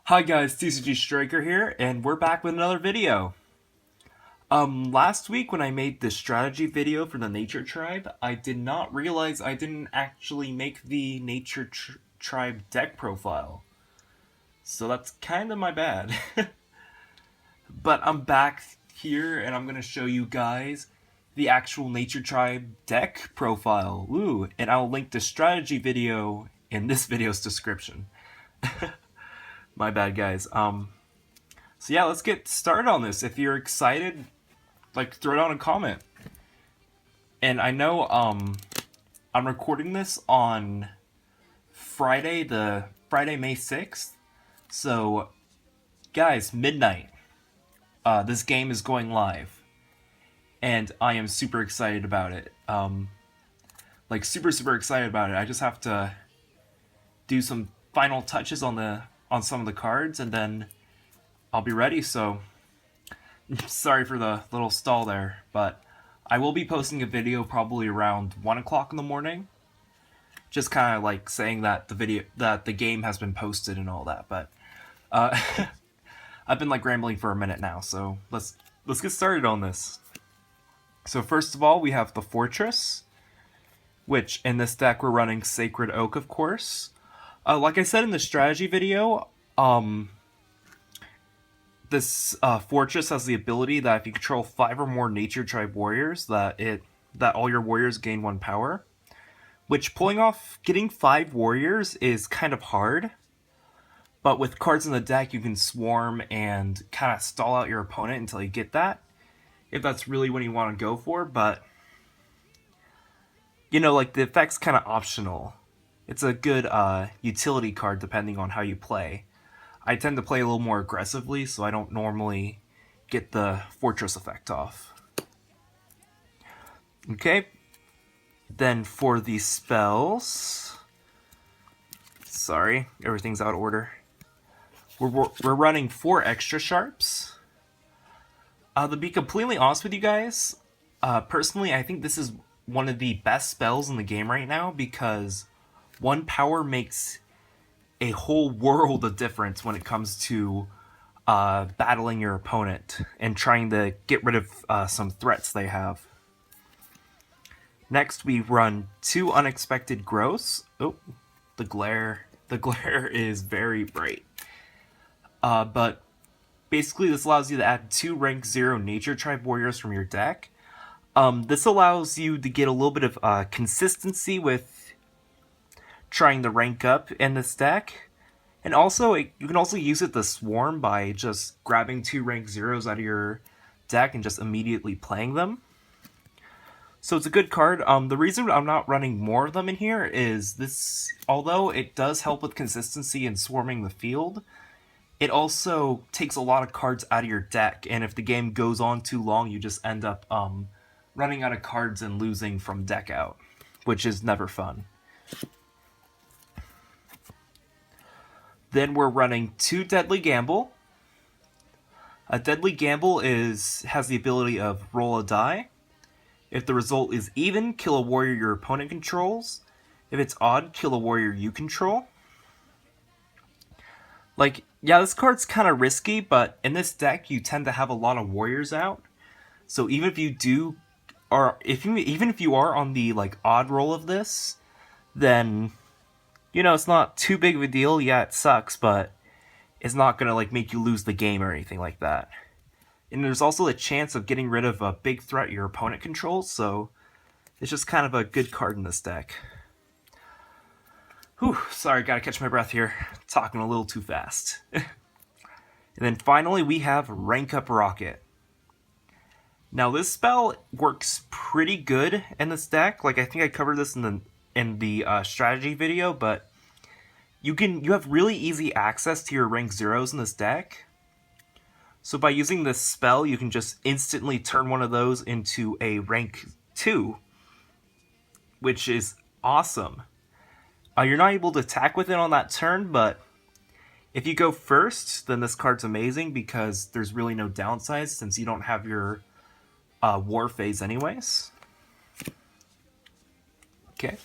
Hi guys, TCG Striker here, and we're back with another video. Last week when I made the strategy video for the Nature Tribe, I did not realize I didn't actually make the Nature Tribe deck profile. So that's kind of my bad. But I'm back here, and I'm going to show you guys the actual Nature Tribe deck profile. Ooh, and I'll link the strategy video in this video's description. My bad, guys. So yeah, let's get started on this. If you're excited, like, throw down a comment. And I know I'm recording this on Friday, May 6th. So guys, midnight. This game is going live. And I am super excited about it. Like super excited about it. I just have to do some final touches on some of the cards, and then I'll be ready. So sorry for the little stall there, but I will be posting a video probably around 1 o'clock in the morning. Just kind of like saying that the game has been posted and all that. But I've been like rambling for a minute now, so let's get started on this. So first of all, we have the Fortress, which in this deck we're running Sacred Oak, of course. Like I said in the strategy video, this fortress has the ability that if you control 5 or more Nature Tribe warriors, that all your warriors gain 1 power. Which getting 5 warriors is kind of hard. But with cards in the deck, you can swarm and kind of stall out your opponent until you get that, if that's really what you want to go for. But you know, like, the effect's kind of optional. It's a good utility card depending on how you play. I tend to play a little more aggressively, so I don't normally get the Fortress effect off. Okay, then for the spells... Sorry, everything's out of order. We're running 4 extra sharps. To be completely honest with you guys, personally I think this is one of the best spells in the game right now, because 1 power makes a whole world of difference when it comes to battling your opponent and trying to get rid of some threats they have. Next, we run 2 unexpected growths. Oh, the glare is very bright. But basically, this allows you to add 2 rank 0 Nature Tribe warriors from your deck. This allows you to get a little bit of consistency with trying to rank up in this deck. And also, you can also use it to swarm by just grabbing 2 rank 0s out of your deck and just immediately playing them. So it's a good card. The reason I'm not running more of them in here is this, although it does help with consistency and swarming the field, it also takes a lot of cards out of your deck, and if the game goes on too long, you just end up running out of cards and losing from deck out, which is never fun. Then we're running 2 Deadly Gamble. A Deadly Gamble has the ability of roll a die. If the result is even, kill a warrior your opponent controls. If it's odd, kill a warrior you control. Like, yeah, this card's kind of risky, but in this deck you tend to have a lot of warriors out. So even if you are on the like odd roll of this, then you know, it's not too big of a deal. Yeah, it sucks, but it's not gonna like make you lose the game or anything like that. And there's also a chance of getting rid of a big threat your opponent controls, so it's just kind of a good card in this deck. Whew, sorry, gotta catch my breath here. Talking a little too fast. And then finally we have Rank Up Rocket. Now this spell works pretty good in this deck. Like, I think I covered this in the strategy video, but you have really easy access to your rank 0s in this deck. So by using this spell, you can just instantly turn one of those into a rank 2, which is awesome. You're not able to attack with it on that turn, but if you go first, then this card's amazing because there's really no downsides since you don't have your war phase anyways. Okay,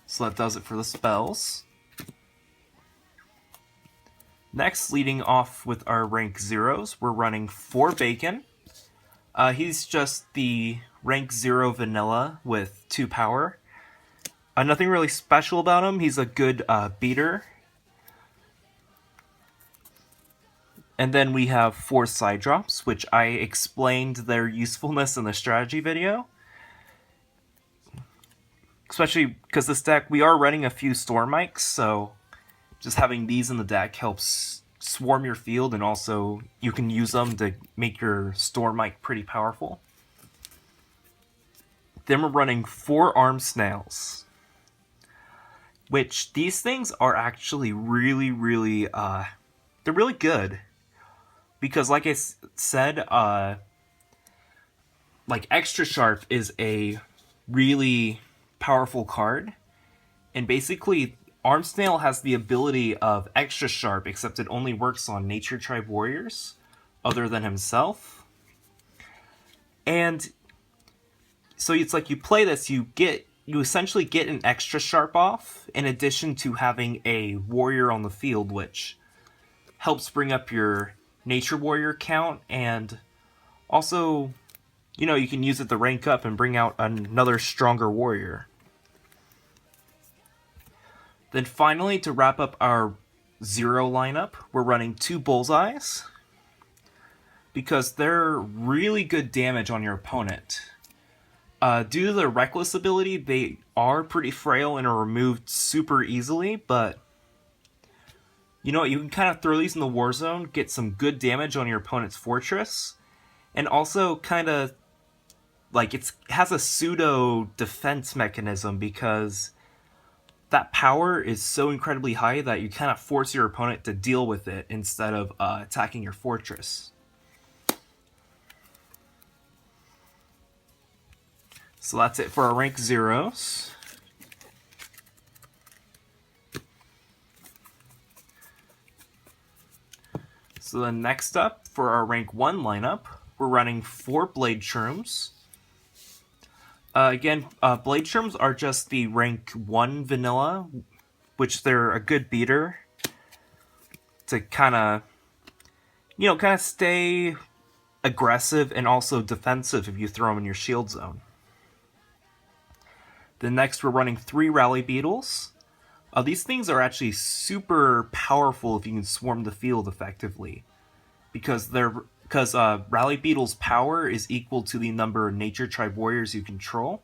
so that does it for the spells. Next, leading off with our rank 0s, we're running 4 Bacon. He's just the rank 0 vanilla with 2 power. Nothing really special about him. He's a good beater. And then we have 4 side drops, which I explained their usefulness in the strategy video. Especially because this deck, we are running a few storm mics, so just having these in the deck helps swarm your field, and also you can use them to make your storm mic pretty powerful. Then we're running 4 armed snails, which these things are actually really, they're really good. Because like I said, like Extra Sharp is a really powerful card, and basically Armed Snail has the ability of Extra Sharp, except it only works on Nature Tribe warriors other than himself. And so it's like you play this, you essentially get an Extra Sharp off, in addition to having a warrior on the field, which helps bring up your Nature Warrior count, and also, you know, you can use it to rank up and bring out another stronger warrior. Then finally, to wrap up our 0 lineup, we're running 2 Bullseyes, because they're really good damage on your opponent. Due to their Reckless ability, they are pretty frail and are removed super easily, but you know what, you can kind of throw these in the war zone, get some good damage on your opponent's fortress, and also kind of, like, it has a pseudo defense mechanism, because that power is so incredibly high that you kind of force your opponent to deal with it instead of attacking your fortress. So that's it for our rank 0s. So then next up, for our rank 1 lineup, we're running 4 Blade Shrooms. Again, Blade Shrooms are just the rank 1 vanilla, which they're a good beater to kind of, you know, kind of stay aggressive and also defensive if you throw them in your shield zone. Then next we're running 3 Rally Beetles. These things are actually super powerful if you can swarm the field effectively, because Rally Beetle's power is equal to the number of Nature Tribe warriors you control,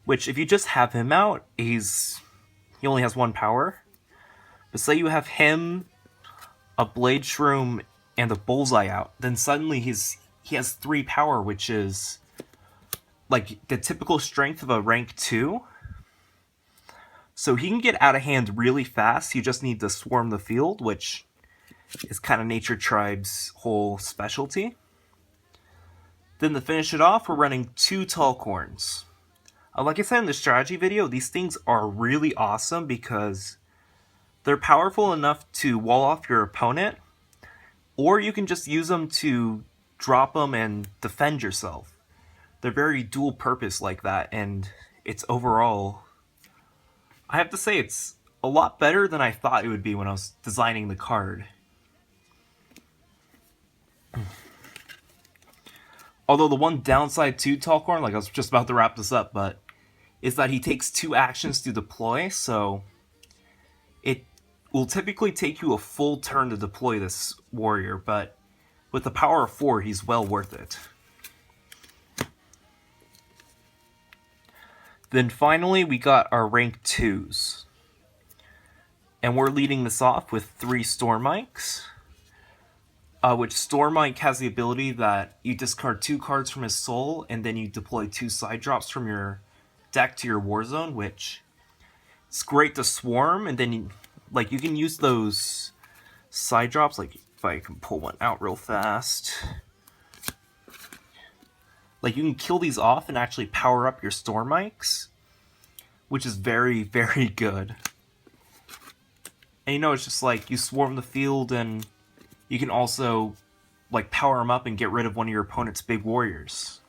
which if you just have him out, he only has 1 power. But say you have him, a Blade Shroom, and a Bullseye out, then suddenly he has 3 power, which is like the typical strength of a rank 2. So he can get out of hand really fast. You just need to swarm the field, which is kind of Nature Tribe's whole specialty. Then to finish it off, we're running 2 Tall Corns. Like I said in the strategy video, these things are really awesome because they're powerful enough to wall off your opponent, or you can just use them to drop them and defend yourself. They're very dual purpose like that, and it's overall, I have to say, it's a lot better than I thought it would be when I was designing the card. Although the one downside to Tallcorn, like I was just about to wrap this up, but is that he takes 2 actions to deploy, so it will typically take you a full turn to deploy this warrior, but with the power of 4, he's well worth it. Then finally, we got our rank 2s. And we're leading this off with 3 Storm Mics. Which Storm Mic has the ability that you discard 2 cards from his soul, and then you deploy 2 side drops from your deck to your war zone, which is great to swarm, and then you can use those side drops, like if I can pull one out real fast. Like, you can kill these off and actually power up your Storm Mics, which is very, very good. And you know, it's just like, you swarm the field, and you can also, like, power them up and get rid of one of your opponent's big warriors.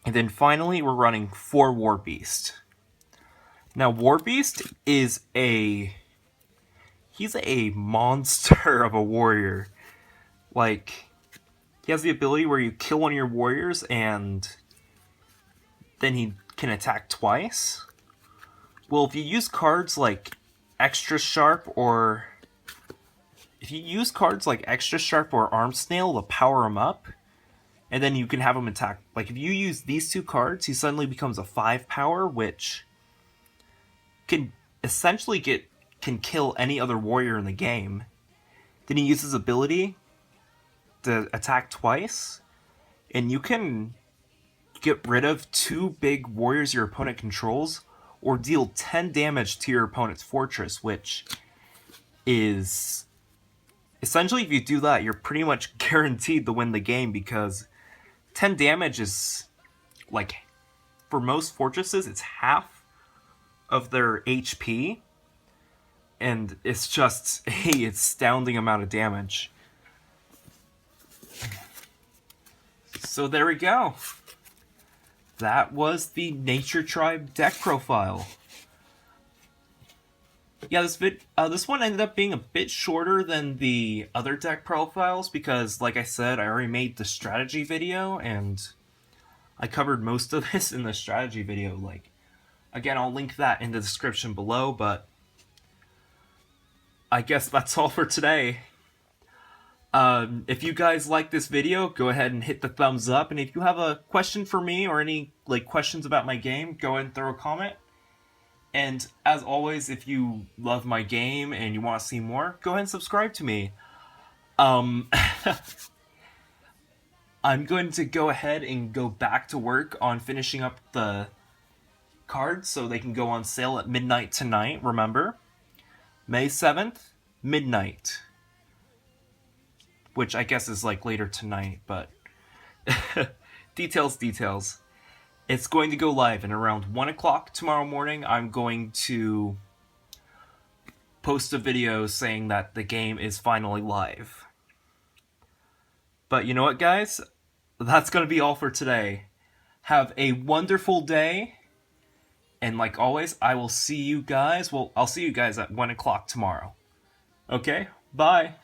And then finally, we're running 4 War Beast. Now, War Beast is he he's a monster of a warrior. Like, he has the ability where you kill one of your warriors and then he can attack twice. Well, if you use cards like Extra Sharp or... If you use cards like Extra Sharp or Arm Snail to power him up, and then you can have him attack. Like, if you use these two cards, he suddenly becomes a 5 power, which can essentially can kill any other warrior in the game. Then he uses ability to attack twice, and you can get rid of 2 big warriors your opponent controls, or deal 10 damage to your opponent's fortress, which is... Essentially, if you do that, you're pretty much guaranteed to win the game, because 10 damage is, like, for most fortresses, it's half of their HP, and it's just a astounding amount of damage. So there we go. That was the Nature Tribe deck profile. Yeah, this one ended up being a bit shorter than the other deck profiles because, like I said, I already made the strategy video, and I covered most of this in the strategy video. Like, again, I'll link that in the description below, but I guess that's all for today. If you guys like this video, go ahead and hit the thumbs up, and if you have a question for me or any questions about my game, go ahead and throw a comment. And as always, if you love my game and you want to see more, go ahead and subscribe to me. I'm going to go ahead and go back to work on finishing up the cards so they can go on sale at midnight tonight, remember? May 7th, midnight. Which I guess is like later tonight, but details. It's going to go live, and around 1 o'clock tomorrow morning, I'm going to post a video saying that the game is finally live. But you know what, guys? That's going to be all for today. Have a wonderful day, and like always, I will see you guys. Well, I'll see you guys at 1 o'clock tomorrow. Okay? Bye!